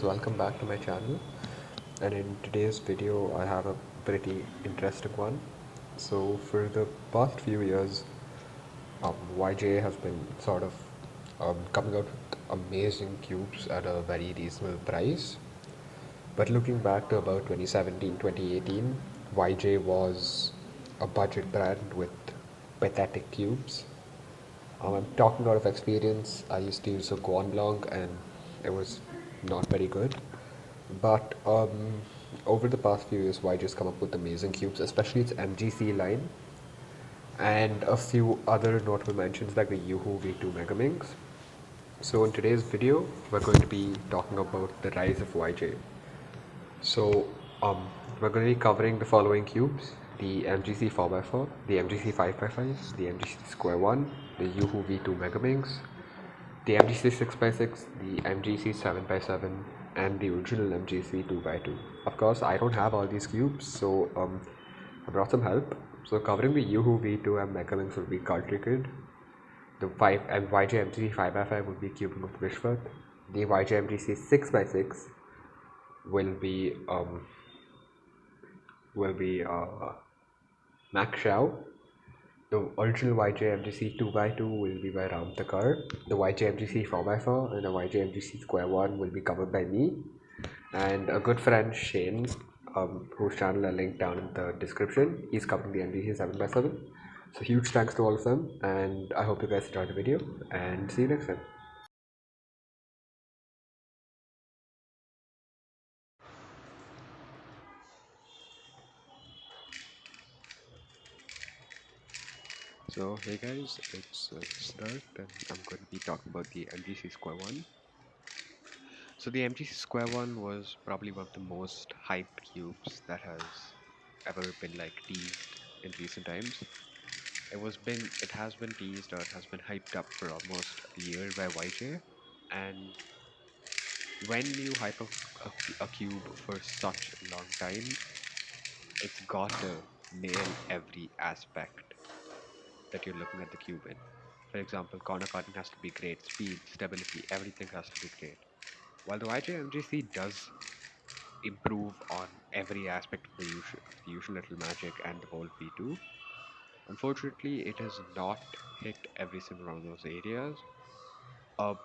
Welcome back to my channel, and in today's video I have a pretty interesting one. So for the past few years, YJ has been sort of coming out with amazing cubes at a very reasonable price. But looking back to about 2017, 2018, YJ was a budget brand with pathetic cubes. I'm talking out of experience. I used to use a Guan Blanc and it was not very good. But over the past few years, Y just come up with amazing cubes, especially its MGC line, and a few other notable mentions like the YUHU V2 MEGAMINX. So in today's video, we're going to be talking about the rise of YJ. So we're going to be covering the following cubes: the MGC 4x4, the MGC 5x5, the MGC Square 1, the YUHU V2 MEGAMINX, the MGC 6x6, the MGC 7x7, and the original MGC 2x2. Of course, I don't have all these cubes, so I brought some help. So covering the YUHU V2 and MEGAMINX will be Cultrickid. The YJ MGC 5x5 will be cubing of Viswath. The YJ MGC 6x6 will be SIAUW. The original YJ MGC 2x2 will be by Thakkar. The YJ MGC 4x4 and the YJ MGC Square 1 will be covered by me. And a good friend, Shane, whose channel I linked down in the description, he's covering the MGC 7x7. So huge thanks to all of them, and I hope you guys enjoyed the video, and see you next time. So hey guys, it's Siddharth, and I'm going to be talking about the MGC Square 1. So the MGC Square 1 was probably one of the most hyped cubes that has ever been teased in recent times. It has been teased, or it has been hyped up for almost a year by YJ, and when you hype up a cube for such a long time, it's got to nail every aspect that you're looking at the cube in. For example, corner cutting has to be great, speed, stability, everything has to be great. While the YJ MGC does improve on every aspect of the usual little magic and the whole V2, unfortunately, it has not hit every single one of those areas.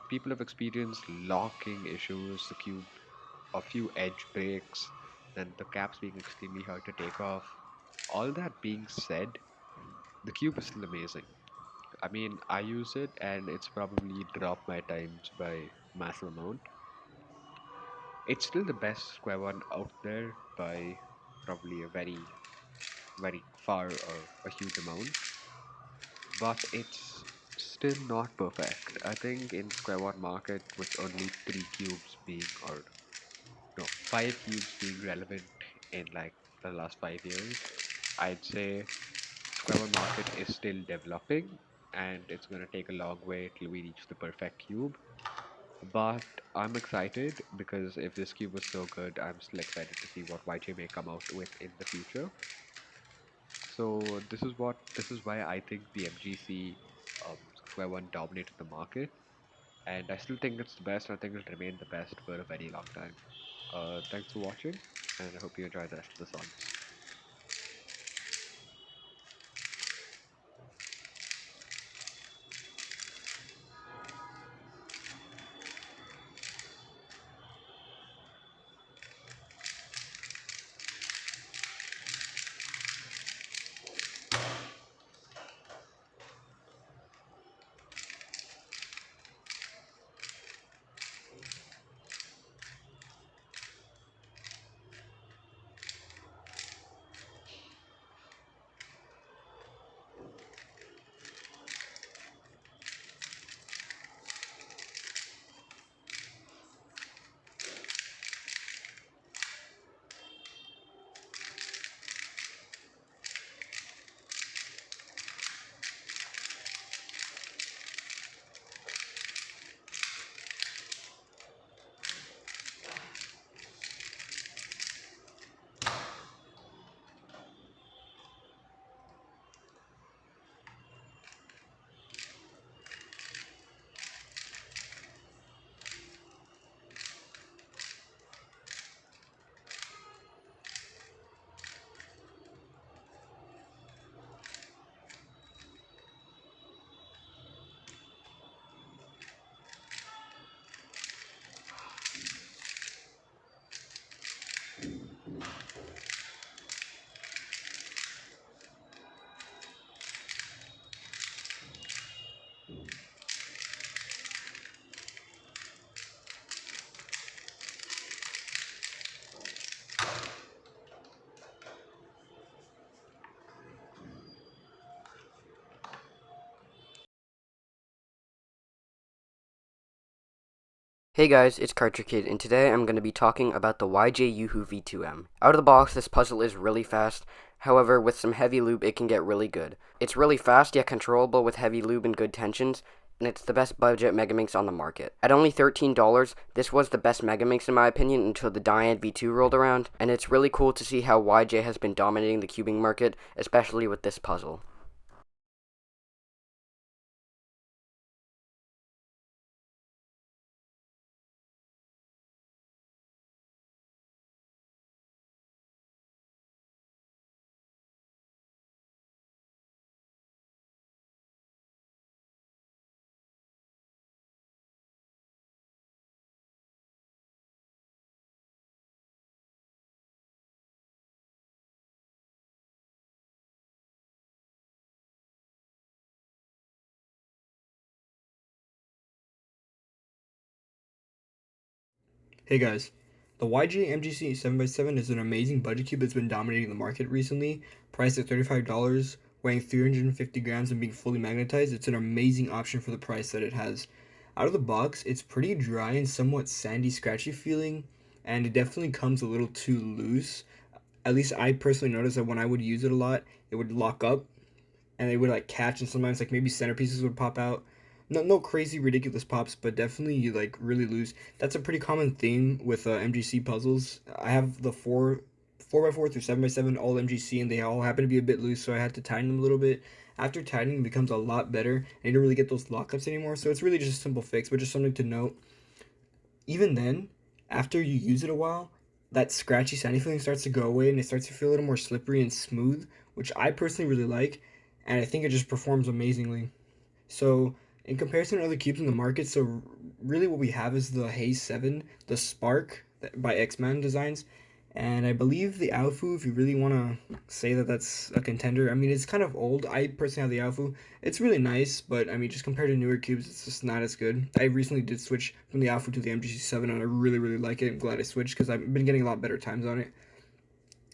People have experienced locking issues, the cube, a few edge breaks, and the caps being extremely hard to take off. All that being said, the cube is still amazing. I mean, I use it and it's probably dropped my times by massive amount. It's still the best square one out there by probably a very, very far or a huge amount, but it's still not perfect. I think in square one market with only 3 cubes being, or no, 5 cubes being relevant in the last 5 years, I'd say square one market is still developing and it's gonna take a long way till we reach the perfect cube. But I'm excited because if this cube was so good, I'm still excited to see what YJ may come out with in the future. So this is why I think the MGC Square One dominated the market, and I still think it's the best. I think it'll remain the best for a very long time. Thanks for watching, and I hope you enjoy the rest of the songs. Hey guys, it's Carter Kid, and today I'm going to be talking about the YUHU V2M. Out of the box, this puzzle is really fast. However, with some heavy lube, it can get really good. It's really fast yet controllable with heavy lube and good tensions, and it's the best budget Megaminx on the market. At only $13, this was the best Megaminx in my opinion until the Diane V2 rolled around, and it's really cool to see how YJ has been dominating the cubing market, especially with this puzzle. Hey guys, the YG MGC 7x7 is an amazing budget cube that's been dominating the market recently. Priced at $35, weighing 350 grams and being fully magnetized, it's an amazing option for the price that it has. Out of the box, it's pretty dry and somewhat sandy, scratchy feeling, and it definitely comes a little too loose. At least I personally noticed that when I would use it a lot, it would lock up and they would like catch, and sometimes like maybe centerpieces would pop out. No crazy ridiculous pops, but definitely you like really lose. That's a pretty common theme with MGC puzzles. I have the 4x4 through 7x7 all MGC, and they all happen to be a bit loose, so I had to tighten them a little bit. After tightening, it becomes a lot better, and you don't really get those lockups anymore. So it's really just a simple fix, but just something to note. Even then, after you use it a while, that scratchy sandy feeling starts to go away, and it starts to feel a little more slippery and smooth, which I personally really like, and I think it just performs amazingly. So, in comparison to other cubes in the market, so really what we have is the Haze 7, the Spark by X-Man Designs, and I believe the Alfu, if you really want to say that that's a contender. I mean, it's kind of old. I personally have the Alfu. It's really nice, but I mean, just compared to newer cubes, it's just not as good. I recently did switch from the Alfu to the MGC 7, and I really, really like it. I'm glad I switched because I've been getting a lot better times on it.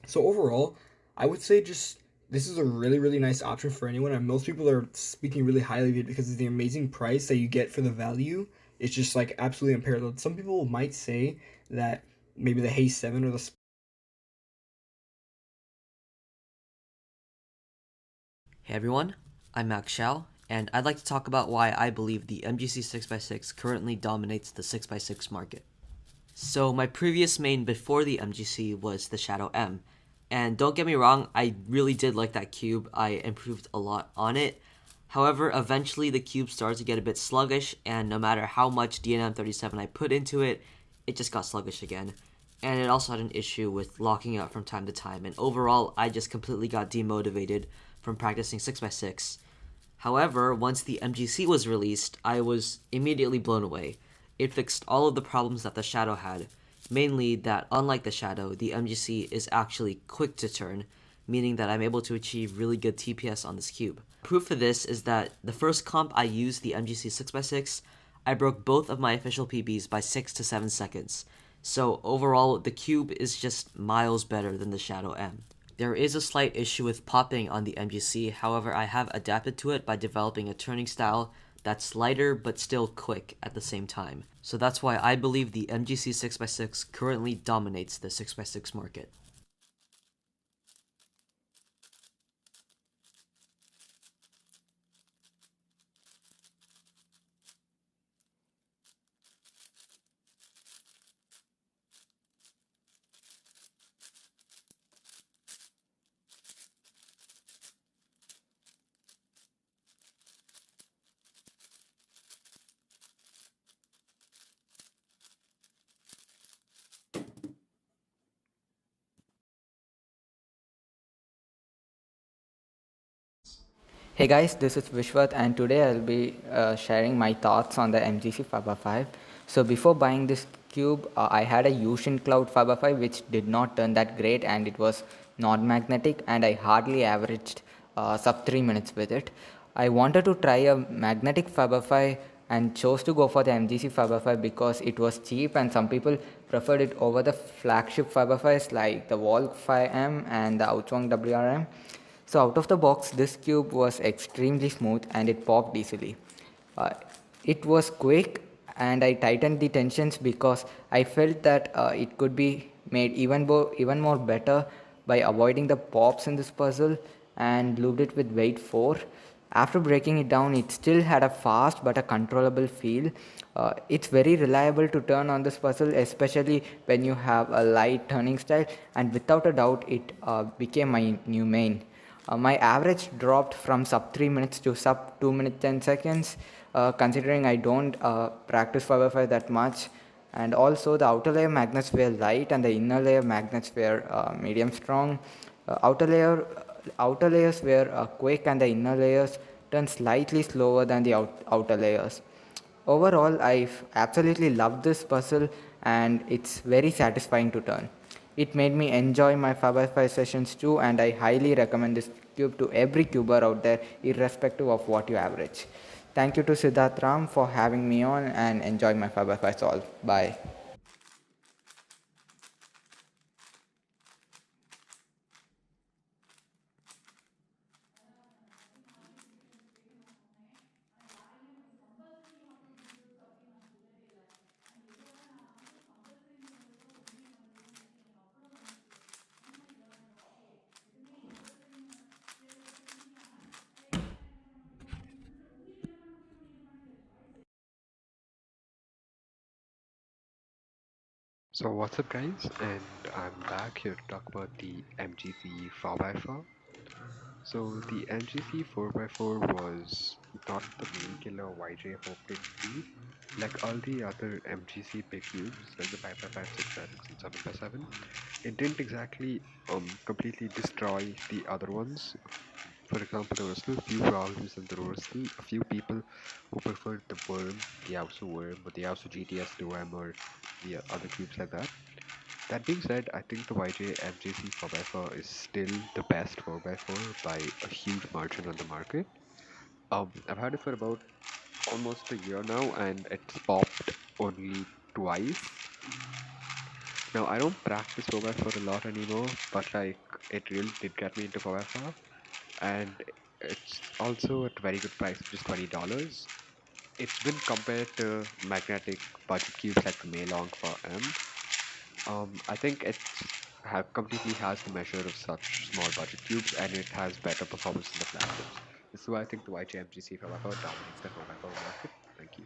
So overall, I would say just this is a really really nice option for anyone, and most people are speaking really highly of it because of the amazing price that you get for the value. It's just like absolutely unparalleled. Some people might say that maybe the Haze 7 or the Hey everyone, I'm Max Xiao, and I'd like to talk about why I believe the MGC 6x6 currently dominates the 6x6 market. So my previous main before the MGC was the Shadow M, and don't get me wrong, I really did like that cube. I improved a lot on it. However, eventually the cube started to get a bit sluggish, and no matter how much DNM 37 I put into it, it just got sluggish again. And it also had an issue with locking out from time to time, and overall I just completely got demotivated from practicing 6x6. However, once the MGC was released, I was immediately blown away. It fixed all of the problems that the Shadow had, mainly that unlike the Shadow, the MGC is actually quick to turn, meaning that I'm able to achieve really good TPS on this cube. Proof of this is that the first comp I used the MGC 6x6, I broke both of my official PBs by 6 to 7 seconds. So overall, the cube is just miles better than the Shadow M. There is a slight issue with popping on the MGC, however I have adapted to it by developing a turning style that's lighter but still quick at the same time. So that's why I believe the MGC 6x6 currently dominates the 6x6 market. Hey guys, this is Viswath, and today I'll be sharing my thoughts on the MGC Faber 5. So before buying this cube, I had a Yushin Cloud Faber 5 which did not turn that great, and it was non-magnetic, and I hardly averaged sub 3 minutes with it. I wanted to try a magnetic Faber 5 and chose to go for the MGC Faber 5 because it was cheap, and some people preferred it over the flagship Faber 5s like the Volk 5M and the Outwang WRM. So out of the box, this cube was extremely smooth and it popped easily. Uh, it was quick and I tightened the tensions because I felt that it could be made even more better by avoiding the pops in this puzzle, and lubed it with weight 4. After breaking it down, it still had a fast but a controllable feel. It's very reliable to turn on this puzzle, especially when you have a light turning style, and without a doubt it became my new main. My average dropped from sub 3 minutes to sub 2 minutes 10 seconds, considering I don't practice 5x5 that much. And also the outer layer magnets were light and the inner layer magnets were medium strong. Outer layers were quick and the inner layers turned slightly slower than the outer layers. Overall, I absolutely love this puzzle and it's very satisfying to turn. It made me enjoy my 5x5 sessions too, and I highly recommend this cube to every cuber out there, irrespective of what you average. Thank you to Siddharth Ram for having me on, and enjoy my 5x5 solve. Bye. So what's up guys, and I'm back here to talk about the MGC 4x4. So the MGC 4x4 was not the main killer YJ hoped it to be. Like all the other MGC big cubes, like the 5x5, 6x6 and 7x7, it didn't exactly completely destroy the other ones. For example, there were still a few problems and there were still a few people who preferred the worm, the YUHU worm, or the YUHU GTS2M or the other cubes like that. That being said, I think the YJ MJC 4x4 is still the best 4x4 by a huge margin on the market. I've had it for about almost a year now and it's popped only twice. Now I don't practice 4x4 a lot anymore, but like it really did get me into 4x4, and it's also at a very good price, which is $20. It's been compared to magnetic budget cubes like the Maylong for M. I think it completely has the measure of such small budget cubes, and it has better performance than the flagship. This is why I think the YJMGC 4x4 dominates the 4x4 market. Thank you.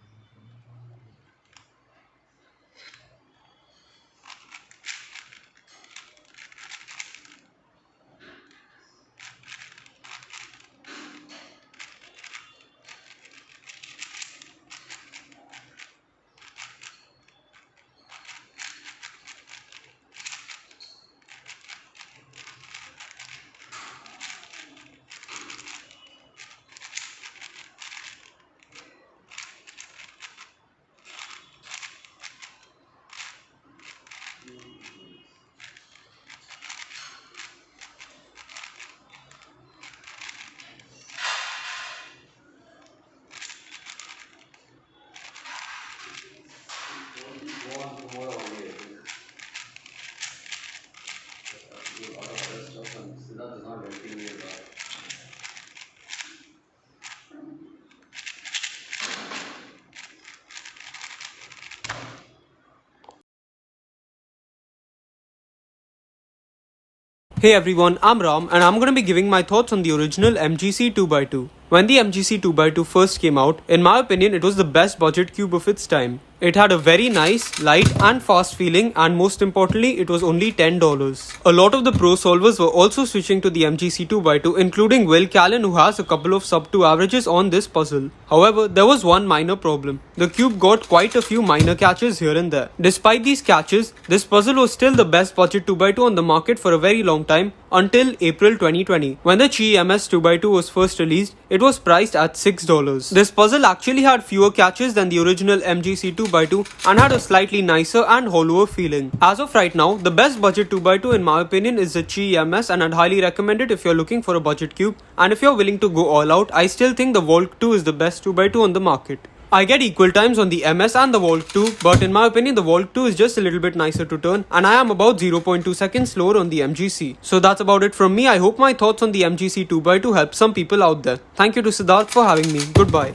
Hey everyone, I'm Ram and I'm going to be giving my thoughts on the original MGC 2x2. When the MGC 2x2 first came out, in my opinion it was the best budget cube of its time. It had a very nice, light and fast feeling, and most importantly it was only $10. A lot of the pro solvers were also switching to the MGC 2x2, including Will Callan, who has a couple of sub 2 averages on this puzzle. However, there was one minor problem. The cube got quite a few minor catches here and there. Despite these catches, this puzzle was still the best budget 2x2 on the market for a very long time, until April 2020. When the Chi MS 2x2 was first released, it was priced at $6. This puzzle actually had fewer catches than the original MGC 2x2 and had a slightly nicer and hollower feeling. As of right now, the best budget 2x2 in my opinion is the Chi MS, and I'd highly recommend it if you're looking for a budget cube. And if you're willing to go all out, I still think the Volt 2 is the best 2x2 on the market. I get equal times on the MS and the Volt 2, but in my opinion the Volt 2 is just a little bit nicer to turn, and I am about 0.2 seconds slower on the MGC. So that's about it from me. I hope my thoughts on the MGC 2x2 help some people out there. Thank you to Siddharth for having me. Goodbye.